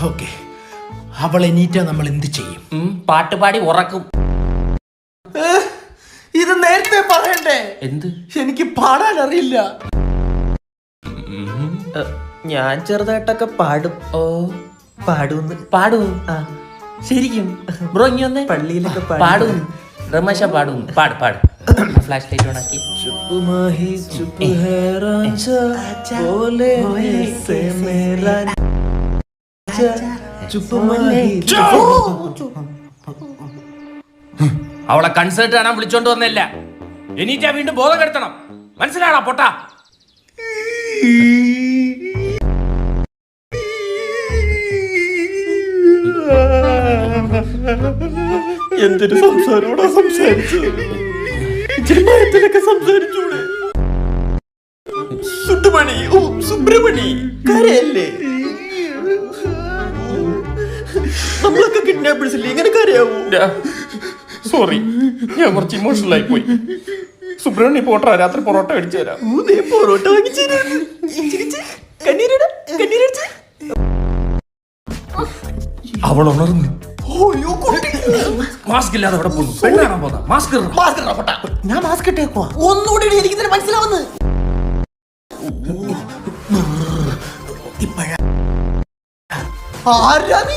Okay, അവൾ എണീറ്റാ നമ്മൾ എന്ത് ചെയ്യും? പാട്ടുപാടി ഉറക്കും. ഇത് നേരത്തെ പറയണ്ടേ? എന്ത്? എനിക്ക് പാടാൻ അറിയില്ല. ഞാൻ ചെറുതായിട്ടൊക്കെ പാടും. ഓ, പാടുന്ന്. പാടൂ. ശരിക്കും ബ്രോ ഇങ്ങ വന്നേ. പള്ളിയിലൊക്കെ പാടൂ. റമേശ പാടൂ. പാട് പാട്. ഫ്ലാഷ് ലൈറ്റ് ഓൺ ആക്കി. അവളെ കൺസേർട്ട് കാണാൻ വിളിച്ചോണ്ട് വന്നില്ല. എനിറ്റാ വീണ്ടും ബോധം കെടുത്തണം. മനസ്സിലാണോ പൊട്ടാ? എന്തൊരു സംസാരോടാ സംസാരിച്ചത്. ജന്മത്തിലൊക്കെ സംസാരിച്ചൂടെ? സുട്ടുമണി, ഓ സുബ്രമണി, കരയല്ലേ? നമ്മളൊക്കെ കിഡ്നാപ്പേഴ്സ് ഇല്ലേ, ഇങ്ങനെ കരയാവൂ? സോറി, ഞാൻ കുറച്ച് ഇമോഷണൽ ആയി പോയി. സുബ്രഹ്മണ്യ പോട്ടാ, രാത്രി പൊറോട്ട അടിച്ചു തരാം. പൊറോട്ട വാങ്ങിച്ചു. അവൾ ഉണർന്നു. മാസ്ക് ഇല്ലാതെ അവിടെ പോകുന്നു. പെണ്ണാണോ പോകാം? മാസ്ക് ഞാൻ മാസ്ക് ഇട്ടേക്കുവാ. ഒന്നുകൂടി എനിക്ക് തന്നെ മനസ്സിലാവുന്നു. ഇപ്പഴാ ആരാ നീ?